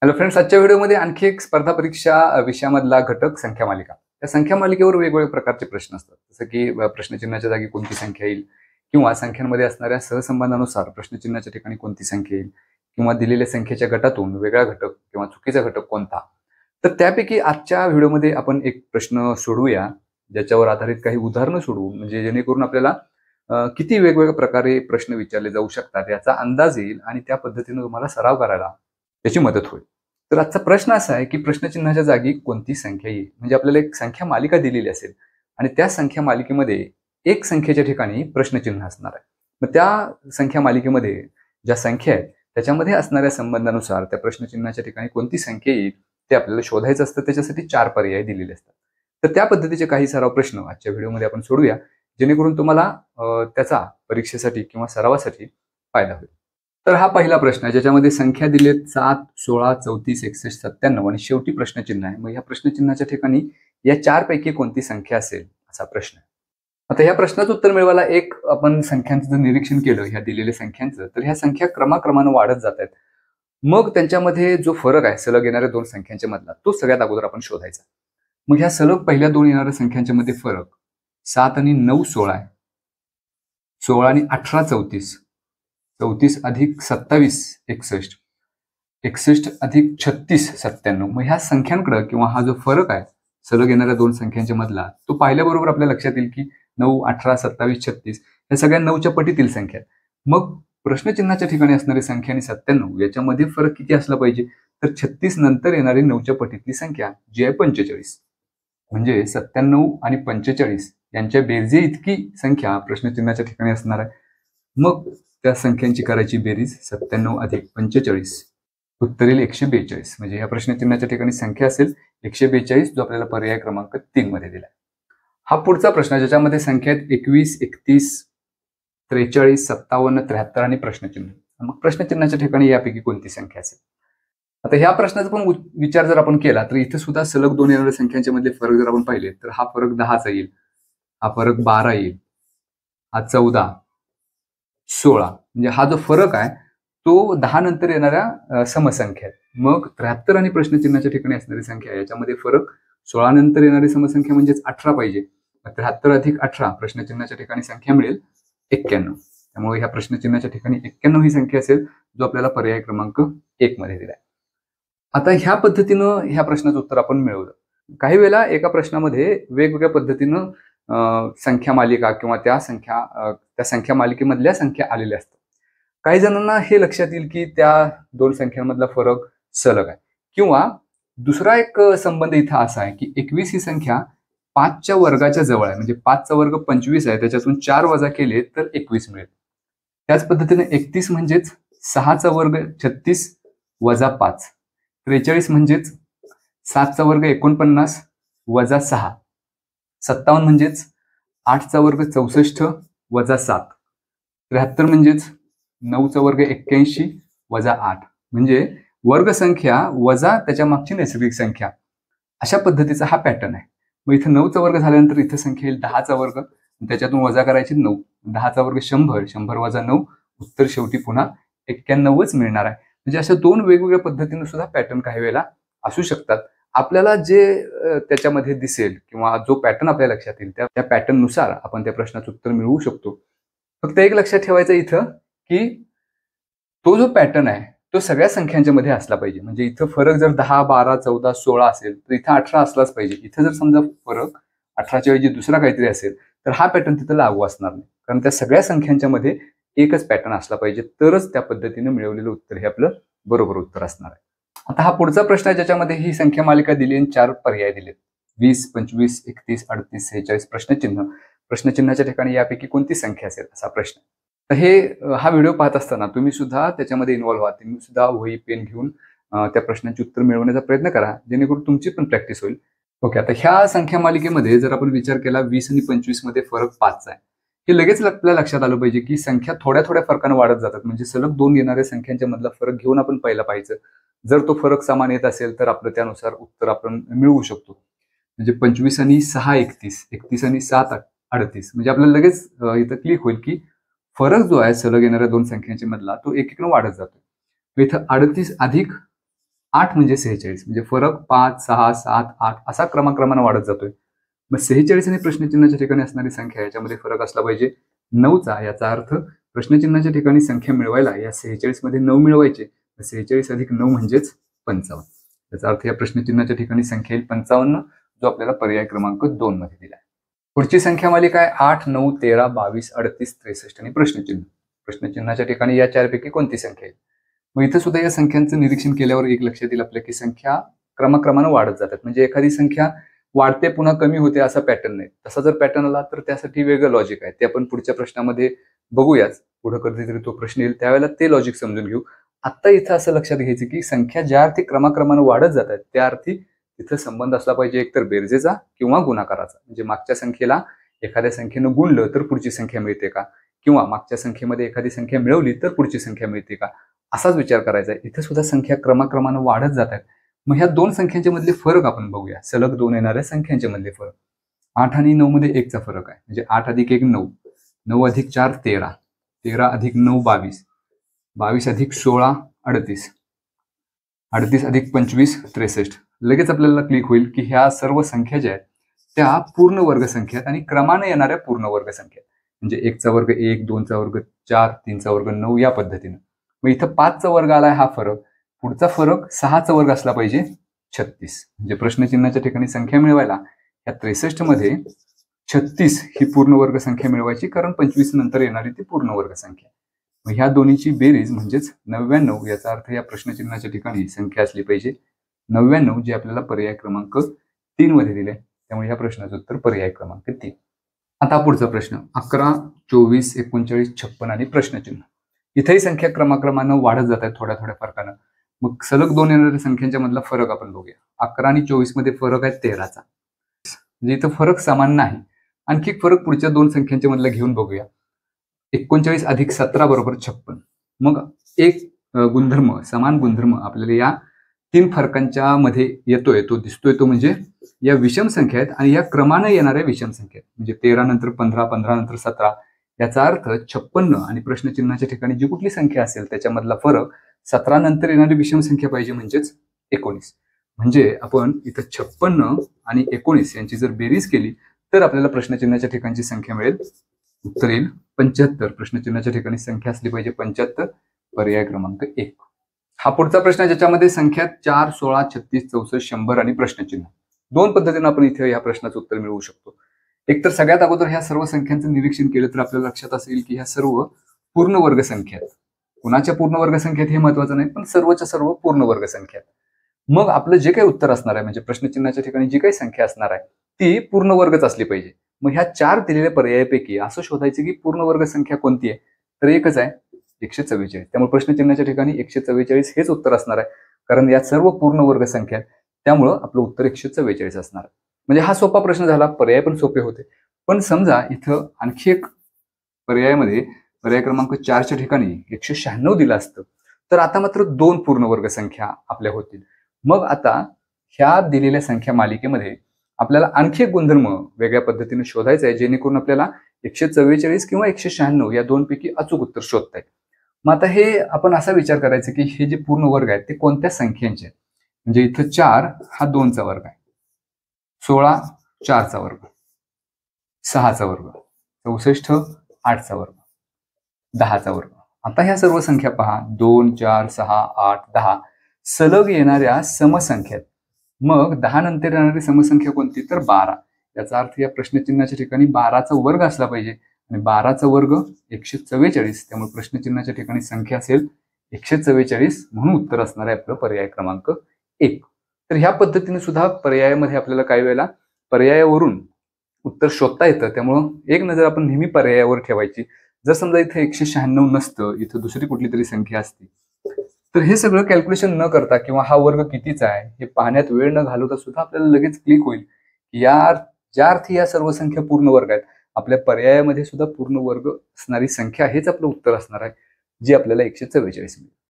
Hello friends, आजच्या व्हिडिओमध्ये आणखी एक स्पर्धा परीक्षा विषयामधला घटक संख्या मालिका. त्या संख्या मालिकेवर वेगवेगळ्या प्रकारचे प्रश्न असतात, जसं की प्रश्नचिन्हाच्या जागी कोणती संख्या येईल, किंवा संख्यांमध्ये असणाऱ्या सहसंबंधानुसार प्रश्नचिन्हाच्या ठिकाणी कोणती संख्या येईल, किंवा दिलेल्या संख्येच्या गटातून वेगळा घटक किंवा चुकीचा घटक कोणता. तर त्यापैकी आजच्या व्हिडिओमध्ये आपण एक प्रश्न सोडवूया, ज्याच्यावर आधारित काही उदाहरणं सोडवू, म्हणजे जेणेकरून आपल्याला किती वेगवेगळ्या प्रकारे प्रश्न विचारले जाऊ शकतात याचा अंदाज येईल आणि त्या पद्धतीने तुम्हाला सराव करायला त्याची मदत होईल. तर आजचा प्रश्न असा आहे की प्रश्नचिन्हाच्या जागी कोणती संख्या येईल. म्हणजे आपल्याला एक संख्या मालिका दिलेली असेल आणि त्या संख्या मालिकेमध्ये एक संख्येच्या ठिकाणी प्रश्नचिन्ह असणार आहे. मग त्या संख्या मालिकेमध्ये ज्या संख्या आहेत त्याच्यामध्ये असणाऱ्या संबंधानुसार त्या प्रश्नचिन्हाच्या ठिकाणी कोणती संख्या येईल ते आपल्याला शोधायचं असतं. त्याच्यासाठी 4 पर्याय दिलेले असतात. तर त्या पद्धतीचे काही सराव प्रश्न आजच्या व्हिडिओमध्ये आपण सोडूया, जेणेकरून तुम्हाला त्याचा परीक्षेसाठी किंवा सरावासाठी फायदा होईल. तर हा पहिला प्रश्न आहे, ज्याच्यामध्ये संख्या दिलेत 7, 16, 34, 61, 97 आणि शेवटी प्रश्नचिन्ह आहे. मग या प्रश्नचिन्हाच्या ठिकाणी या 4 पैकी कोणती संख्या असेल असा प्रश्न आहे. आता ह्या प्रश्नाचं उत्तर मिळवायला एक आपण संख्यांचं जर निरीक्षण केलं ह्या दिलेल्या संख्यांचं, तर ह्या संख्या क्रमाक्रमानं वाढत जात आहेत. मग त्यांच्यामध्ये जो फरक आहे सलग येणाऱ्या 2 संख्यांच्या मधला, तो सगळ्यात अगोदर आपण शोधायचा. मग ह्या सलग पहिल्या 2 येणाऱ्या संख्यांच्या मध्ये फरक 7 आणि 9 16 आहे, 16 आणि 18 34, 34 अधिक 27 61, 61 अधिक 36 97. मग ह्या संख्यांकडे किंवा हा जो फरक आहे सलग येणाऱ्या 2 संख्यांच्या मधला, तो पाहिल्याबरोबर आपल्या लक्षात येईल की 9, 18, 27, 36 या सगळ्या 9च्या पटीतील संख्या आहेत. मग प्रश्नचिन्हाच्या ठिकाणी असणारी संख्या आणि 97 याच्यामध्ये फरक किती असला पाहिजे, तर 36 नंतर येणारी 9च्या पटीतली संख्या जी आहे 45. म्हणजे 97 आणि 45 यांच्या बेरजे इतकी संख्या प्रश्नचिन्हाच्या ठिकाणी असणार आहे. मग त्या संख्यांची करायची बेरीज 97 अधिक 45, उत्तर येईल 142. म्हणजे या प्रश्नचिन्हाच्या ठिकाणी संख्या असेल 142, जो आपल्याला पर्याय क्रमांक 3 मध्ये दिला. हा पुढचा प्रश्न, ज्याच्यामध्ये संख्या आहेत 21, 31, 43, 57, 73 आणि प्रश्नचिन्ह. मग प्रश्नचिन्हाच्या ठिकाणी यापैकी कोणती संख्या असेल. आता ह्या प्रश्नाचा पण विचार जर आपण केला तर इथे सुद्धा सलग 2 येणाऱ्या संख्यांच्या मधले फरक जर आपण पाहिले तर हा फरक 10चा येईल, हा फरक 12 येईल, हा 14, 16. म्हणजे हा जो फरक आहे तो 10 नंतर येणाऱ्या समसंख्या आहेत. मग 73 आणि प्रश्नचिन्हाच्या ठिकाणी असणारी संख्या याच्यामध्ये फरक 16 नंतर येणारी समसंख्या म्हणजेच 18 पाहिजे. 73 अधिक 18 प्रश्नचिन्हाच्या ठिकाणी संख्या मिळेल 91. त्यामुळे ह्या प्रश्नचिन्हाच्या ठिकाणी 91 ही संख्या असेल, जो आपल्याला पर्याय क्रमांक 1 मध्ये दिलाय. आता ह्या पद्धतीनं ह्या प्रश्नाचं उत्तर आपण मिळवलं. काही वेळेला एका प्रश्नामध्ये वेगवेगळ्या पद्धतीनं संख्या मालिका किंवा त्या संख्या मालिकेमधल्या संख्या आलेल्या असतात. काही जणांना हे लक्षात येईल की त्या 2 संख्यांमधला फरक सलग आहे, किंवा दुसरा एक संबंध इथं असा आहे की 21 ही संख्या 5च्या वर्गाच्या जवळ आहे. म्हणजे 5चा वर्ग 25 आहे, त्याच्यातून 4 वजा केले तर 21 मिळेल. त्याच पद्धतीने 31 म्हणजेच 6चा वर्ग 36 वजा 5, 43 म्हणजेच 7चा वर्ग 49 वजा 6, 57 म्हणजेच 8चा वर्ग 64 वजा 7, 73 म्हणजेच 9चा वर्ग 81 वजा 8. म्हणजे वर्ग संख्या वजा त्याच्या मागची नैसर्गिक संख्या, अशा पद्धतीचा हा पॅटर्न आहे. मग इथं 9चा वर्ग झाल्यानंतर इथं संख्या येईल 10चा वर्ग, त्याच्यातून वजा करायची 9, 10चा वर्ग 100, 100 वजा 9, उत्तर शेवटी पुन्हा 91च मिळणार आहे. म्हणजे अशा 2 वेगवेगळ्या पद्धतीने सुद्धा पॅटर्न काही वेळेला असू शकतात. आपल्याला जे त्याच्यामध्ये दिसेल किंवा जो पॅटर्न आपल्या लक्षात येईल त्या पॅटर्न नुसार आपण त्या प्रश्नाचं उत्तर मिळवू शकतो. फक्त एक लक्षात ठेवायचं इथं की तो जो पॅटर्न आहे तो सगळ्या संख्यांच्या मध्ये असला पाहिजे. म्हणजे इथं फरक जर 10, 12, 14, 16 असेल तर इथं 18 असलाच पाहिजे. इथं जर समजा फरक 18च्या ऐवजी दुसरा काहीतरी असेल तर हा पॅटर्न तिथं लागू असणार नाही, कारण त्या सगळ्या संख्यांच्या मध्ये एकच पॅटर्न असला पाहिजे, तरच त्या पद्धतीने मिळवलेलं उत्तर हे आपलं बरोबर उत्तर असणार आहे. आता हा पुढचा प्रश्न आहे, ज्याच्यामध्ये ही संख्या मालिका दिली आणि 4 पर्याय दिलेत. 20, 25, 31, 38, 46 प्रश्नचिन्ह. प्रश्नचिन्हाच्या ठिकाणी यापैकी कोणती संख्या असेल असा प्रश्न. तर हा व्हिडिओ पाहत असताना तुम्ही सुद्धा त्याच्यामध्ये इन्व्हॉल्व्ह व्हा. तुम्ही सुद्धा वही पेन घेऊन त्या प्रश्नांची उत्तर मिळवण्याचा प्रयत्न करा, जेणेकरून तुमची पण प्रॅक्टिस होईल. ओके, आता ह्या संख्या मालिकेमध्ये जर आपण विचार केला 20 आणि 25 मध्ये फरक 5 आहे, हे लगेच आपल्या लक्षात आलं पाहिजे की संख्या थोड्या थोड्या फरकाने वाढत जातात. म्हणजे सलग 2 येणाऱ्या संख्यांच्या मधला फरक घेऊन आपण पहिला पाहायचं. जर तो फरक समान येत असेल तर आपलं त्यानुसार उत्तर आपण मिळवू शकतो. म्हणजे 25 आणि 6 31, 31 आणि 7 38. म्हणजे आपल्याला लगेच इथं क्लिक होईल की फरक जो आहे सलग येणाऱ्या 2 संख्यांच्या मधला तो एक वाढत जातो. इथं 38 अधिक 8 म्हणजे 46, म्हणजे फरक 5, 6, 7, 8 असा क्रमाक्रमाने वाढत जातोय. मग 46 आणि प्रश्नचिन्हाच्या ठिकाणी असणारी संख्या याच्यामध्ये फरक असला पाहिजे 9चा. याचा अर्थ प्रश्नचिन्हाच्या ठिकाणी संख्या मिळवायला या 46 मध्ये 9 मिळवायचे. 46 अधिक 9 म्हणजेच 55. याचा अर्थ या प्रश्नचिन्हाच्या ठिकाणी संख्या येईल 55, जो आपल्याला पर्याय क्रमांक 2 मध्ये दिला आहे. पुढची संख्या मालिका आहे 8, 9, 13, 22, 38, 63 आणि प्रश्नचिन्ह. प्रश्नचिन्हाच्या ठिकाणी या चारपैकी कोणती संख्या येईल? मग इथं सुद्धा या संख्यांचं निरीक्षण केल्यावर एक लक्षात येईल आपल्या की संख्या क्रमाक्रमाने वाढत जातात. म्हणजे एखादी संख्या वाढते पुन्हा कमी होते असा पॅटर्न नाही. तसा जर पॅटर्न आला तर त्यासाठी वेगळं लॉजिक आहे, ते आपण पुढच्या प्रश्नामध्ये बघूयाच. पुढे कधीतरी तो प्रश्न येईल त्यावेळेला ते लॉजिक समजून घेऊ. आता इथं असं लक्षात घ्यायचं की संख्या ज्या अर्थी क्रमाक्रमाने वाढत जातात त्या अर्थी तिथं संबंध असला पाहिजे एकतर बेरजेचा किंवा गुणाकाराचा. म्हणजे मागच्या संख्येला एखाद्या संख्येनं गुणलं तर पुढची संख्या मिळते का, किंवा मागच्या संख्येमध्ये एखादी संख्या मिळवली तर पुढची संख्या मिळते का, असाच विचार करायचा आहे. इथे सुद्धा संख्या क्रमाक्रमाने वाढत जात आहेत. मग ह्या दोन संख्यांच्या मधले फरक आपण बघूया. सलग 2 येणाऱ्या संख्यांच्या मधले फरक. 8 आणि 9 मध्ये 1चा फरक आहे. म्हणजे 8 अधिक 1 9, 9 अधिक 4 13, 13 अधिक 9 22, 22 अधिक 16 38, 38 अधिक 25 63. लगेच आपल्याला क्लिक होईल की ह्या सर्व संख्या ज्या आहेत त्या पूर्ण वर्ग संख्या आहेत आणि क्रमाने येणाऱ्या पूर्ण वर्ग संख्या आहेत. म्हणजे 1चा वर्ग 1, 2चा वर्ग 4, 3चा वर्ग 9 या पद्धतीने. मग इथं 5चा वर्ग आलाय हा फरक. पुढचा फरक 6चा वर्ग असला पाहिजे 36. म्हणजे प्रश्नचिन्हाच्या ठिकाणी संख्या मिळवायला या 63 मध्ये 36 ही पूर्ण वर्ग संख्या मिळवायची, कारण 25 नंतर येणारी ती पूर्ण वर्ग संख्या. मग ह्या दोन्हीची बेरीज म्हणजेच 99. याचा अर्थ या प्रश्नचिन्हाच्या ठिकाणी संख्या असली पाहिजे 99, जे आपल्याला पर्याय क्रमांक 3 मध्ये दिले. त्यामुळे या प्रश्नाचं उत्तर पर्याय क्रमांक 3. आता पुढचा प्रश्न 11, 24, 39, 56 आणि प्रश्नचिन्ह. इथेही संख्या क्रमाक्रमानं वाढत जात आहेत थोड्या थोड्या फरकानं. मग सलग 2 येणाऱ्या संख्यांच्या मधला फरक आपण बघूया. 11 आणि 24 मध्ये फरक आहे 13चा. म्हणजे इथं फरक समान नाही. आणखी एक फरक पुढच्या 2 संख्यांच्या मधला घेऊन बघूया. 39 अधिक 17 बरोबर 56. मग एक गुणधर्म, समान गुणधर्म आपल्याला या 3 फरकांच्या मध्ये येतोय, तो दिसतोय. तो म्हणजे या विषम संख्या आहेत आणि या क्रमाने येणाऱ्या विषम संख्या आहेत. म्हणजे 13 नंतर 15, 15 नंतर 17. याचा अर्थ 56 आणि प्रश्नचिन्हाच्या ठिकाणी जी कुठली संख्या असेल त्याच्यामधला फरक 17 नंतर येणारी विषम संख्या पाहिजे, म्हणजेच 19. म्हणजे आपण इथं 56 आणि 19 यांची जर बेरीज केली तर आपल्याला प्रश्नचिन्हाच्या ठिकाणची संख्या मिळेल. उत्तर येईल 75. प्रश्नचिन्हाच्या ठिकाणी संख्या असली पाहिजे 75, पर्याय क्रमांक 1. हा पुढचा प्रश्न ज्याच्यामध्ये संख्या 4, 16, 36, 64, 100 आणि प्रश्नचिन्ह. 2 पद्धतीने आपण इथे या प्रश्नाचं उत्तर मिळवू शकतो. एकतर सगळ्यात अगोदर ह्या सर्व संख्यांचं निरीक्षण केलं तर आपल्याला लक्षात असेल की ह्या सर्व पूर्ण वर्ग संख्या आहेत. कुणाच्या पूर्ण वर्ग संख्या हे महत्वाचं नाही, पण सर्वच्या सर्व पूर्ण वर्ग संख्या आहेत. मग आपलं जे काही उत्तर असणार आहे, म्हणजे प्रश्नचिन्हाच्या ठिकाणी जी काही संख्या असणार आहे ती पूर्ण वर्गच असली पाहिजे. मग ह्या 4 दिलेल्या पर्यायापैकी असं शोधायचं की पूर्ण वर्ग संख्या कोणती आहे, तर एकच आहे 144. त्यामुळे प्रश्नचिन्हाच्या ठिकाणी 144 हेच उत्तर असणार आहे, कारण या सर्व पूर्ण वर्ग संख्या आहेत. त्यामुळं आपलं उत्तर 144 असणार आहे. म्हणजे हा सोपा प्रश्न झाला, पर्याय पण सोपे होते. पण समजा इथं आणखी एक पर्यायामध्ये पर्याय क्रमांक 4च्या ठिकाणी 196 दिलं असतं, तर आता मात्र 2 पूर्ण वर्ग संख्या आपल्या होतील. मग आता ह्या दिलेल्या संख्या मालिकेमध्ये आपल्याला आणखी एक गुणधर्म वेगळ्या पद्धतीने शोधायचा आहे, जेणेकरून आपल्याला 144 किंवा 196 या 2 पैकी अचूक उत्तर शोधता येईल. मग आता हे आपण असा विचार करायचा की हे जे पूर्ण वर्ग आहेत ते कोणत्या संख्यांचे आहेत. म्हणजे इथं 4 हा 2चा वर्ग आहे, 16 4चा वर्ग, 6चा वर्ग, 64 8चा वर्ग, 10चा वर्ग. आता ह्या सर्व संख्या पहा, 2 4 6 8 10 सलग येणाऱ्या समसंख्या. मग 10 नंतर येणारी समसंख्या कोणती, तर 12. याचा अर्थ या प्रश्नचिन्हाच्या ठिकाणी 12चा वर्ग असला पाहिजे आणि 12चा वर्ग 144. त्यामुळे प्रश्नचिन्हाच्या ठिकाणी संख्या असेल 144, म्हणून उत्तर असणार आहे आपलं पर्याय क्रमांक 1. तर ह्या पद्धतीने सुद्धा पर्यायामध्ये आपल्याला काही वेळेला पर्यायावरून उत्तर शोधता येतं. त्यामुळं एक नजर आपण नेहमी पर्यायावर ठेवायची. जर समजा इथं 196 नसतं, इथं दुसरी कुठली तरी संख्या असती, तर हे सगळं कॅल्क्युलेशन न करता किंवा हा वर्ग कितीचा आहे हे पाहण्यात वेळ न घालवता सुद्धा आपल्याला लगेच क्लिक होईल की ज्या अर्थी या सर्व संख्या पूर्ण वर्ग आहेत, आपल्या पर्यायामध्ये सुद्धा पूर्ण वर्ग असणारी संख्या हेच आपलं उत्तर असणार आहे, जी आपल्याला 144 मिळेल.